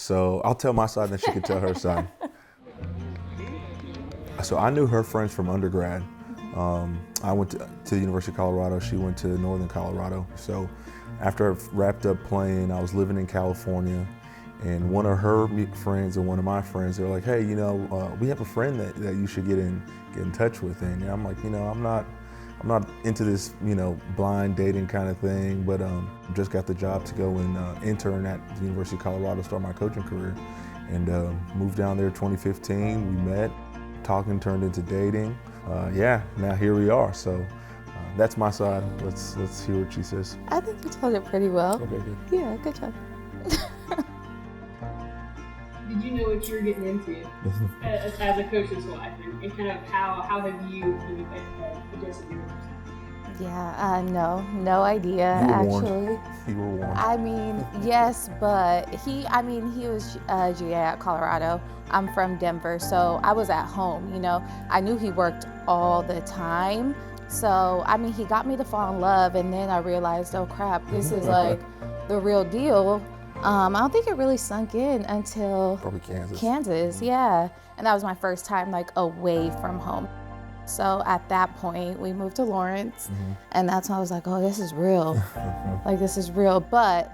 So I'll tell my side, then she can tell her side. So I knew her friends from undergrad. I went to the University of Colorado. She went to Northern Colorado. So after I wrapped up playing, I was living in California, and one of her friends and one of my friends, they were like, hey, we have a friend that you should get in touch with. And I'm like, I'm not into this, blind dating kind of thing, but just got the job to go and intern at the University of Colorado, start my coaching career, and moved down there 2015. We met, talking turned into dating. Now here we are. So that's my side. Let's hear what she says. I think you told it pretty well. Okay, good. Yeah, good job. Did you know what you were getting into as a coach's wife, and kind of how have you adjusted your life? Yeah, no idea, You were actually. warned. You were warned. I mean, yes, but he was GA at Colorado. I'm from Denver, so I was at home, I knew he worked all the time. So, he got me to fall in love, and then I realized, oh crap, this is like the real deal. I don't think it really sunk in until Probably Kansas. Kansas, yeah. And that was my first time away from home. So at that point, we moved to Lawrence, and that's when I was like, oh, this is real. This is real. But,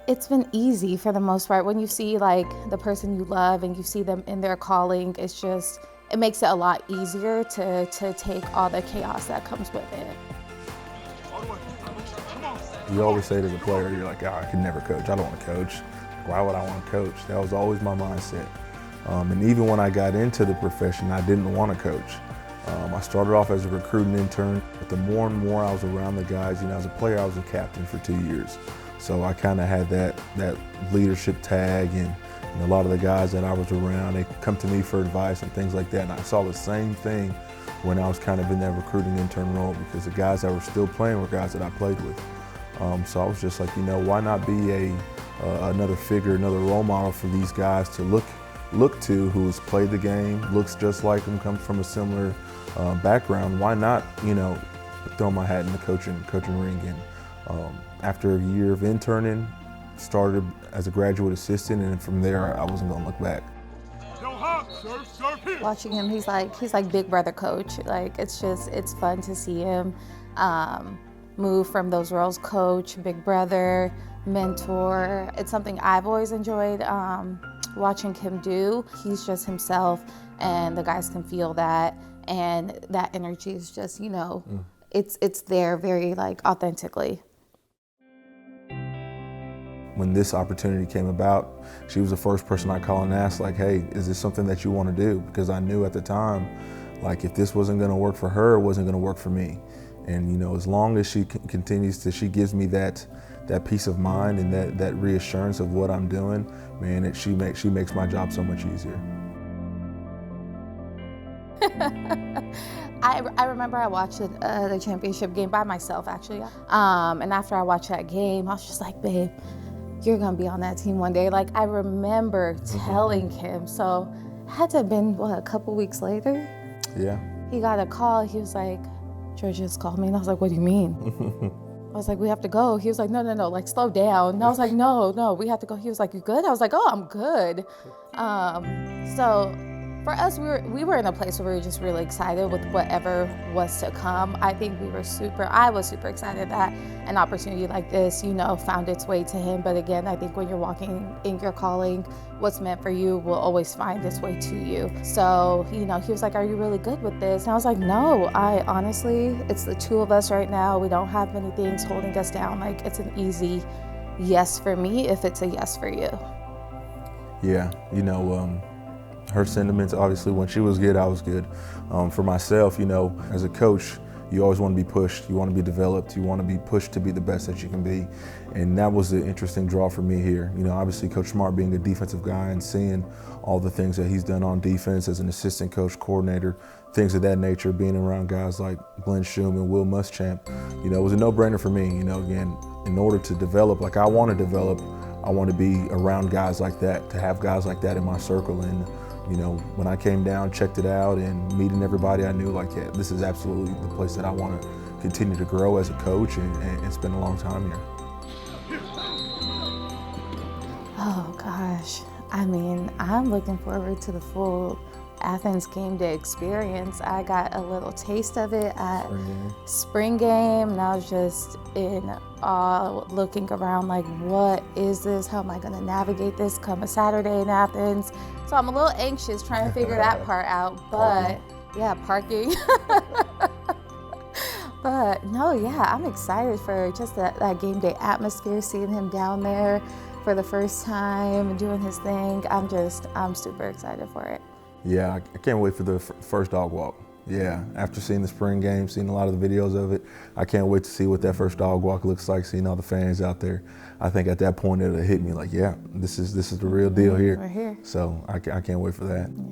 it's been easy for the most part. When you see the person you love and you see them in their calling, it makes it a lot easier to take all the chaos that comes with it. You always say to the player, you're like, I can never coach. I don't want to coach. Why would I want to coach? That was always my mindset. And even when I got into the profession, I didn't want to coach. I started off as a recruiting intern, but the more and more I was around the guys, as a player, I was a captain for 2 years. So I kind of had that leadership tag, and a lot of the guys that I was around, they come to me for advice and things like that. And I saw the same thing when I was kind of in that recruiting intern role, because the guys that were still playing were guys that I played with. So I was just like, why not be another figure, another role model for these guys to look to, who's played the game, looks just like them, comes from a similar background. Why not, throw my hat in the coaching ring? And after a year of interning, started as a graduate assistant, and from there I wasn't going to look back. Watching him, he's like big brother coach. It's fun to see him move from those roles, coach, big brother, mentor. It's something I've always enjoyed watching him do. He's just himself, and the guys can feel that, and that energy is just, it's there very authentically. When this opportunity came about, she was the first person I called and asked, hey, is this something that you want to do? Because I knew at the time, if this wasn't going to work for her, it wasn't going to work for me. And as long as she continues she gives me that peace of mind and that reassurance of what I'm doing, man, she makes my job so much easier. I remember I watched the championship game by myself, actually. And after I watched that game, I was just like, babe, you're gonna be on that team one day. I remember telling him. So it had to have been, a couple weeks later? Yeah. He got a call. He was like, Georgia just called me. And I was like, what do you mean? I was like, we have to go. He was like, no, slow down. And I was like, no, we have to go. He was like, you good? I was like, oh, I'm good. So for us, we were in a place where we were just really excited with whatever was to come. I think I was super excited that an opportunity like this, found its way to him. But again, I think when you're walking in your calling, what's meant for you will always find its way to you. So, he was like, are you really good with this? And I was like, no, I honestly, it's the two of us right now. We don't have many things holding us down. It's an easy yes for me if it's a yes for you. Yeah, her sentiments, obviously, when she was good, I was good. For myself, as a coach, you always want to be pushed. You want to be developed. You want to be pushed to be the best that you can be. And that was the interesting draw for me here. Obviously, Coach Smart being a defensive guy and seeing all the things that he's done on defense as an assistant coach, coordinator, things of that nature, being around guys like Glenn Shum and Will Muschamp, it was a no-brainer for me. Again, in order to develop like I want to develop, I want to be around guys like that, to have guys like that in my circle. And when I came down, checked it out, and meeting everybody, I knew yeah, this is absolutely the place that I want to continue to grow as a coach and spend a long time here. Oh gosh, I mean, I'm looking forward to the full Athens game day experience. I got a little taste of it at spring game, and I was just in awe, looking around like, what is this? How am I gonna navigate this come a Saturday in Athens? So I'm a little anxious trying to figure that part out, but yeah, parking. But no, yeah, I'm excited for just that game day atmosphere, seeing him down there for the first time, doing his thing. I'm super excited for it. Yeah, I can't wait for the first dog walk. Yeah, after seeing the spring game, seeing a lot of the videos of it, I can't wait to see what that first dog walk looks like, seeing all the fans out there. I think at that point it'll hit me like, yeah, this is the real deal here. We're here. So I can't wait for that. Yeah.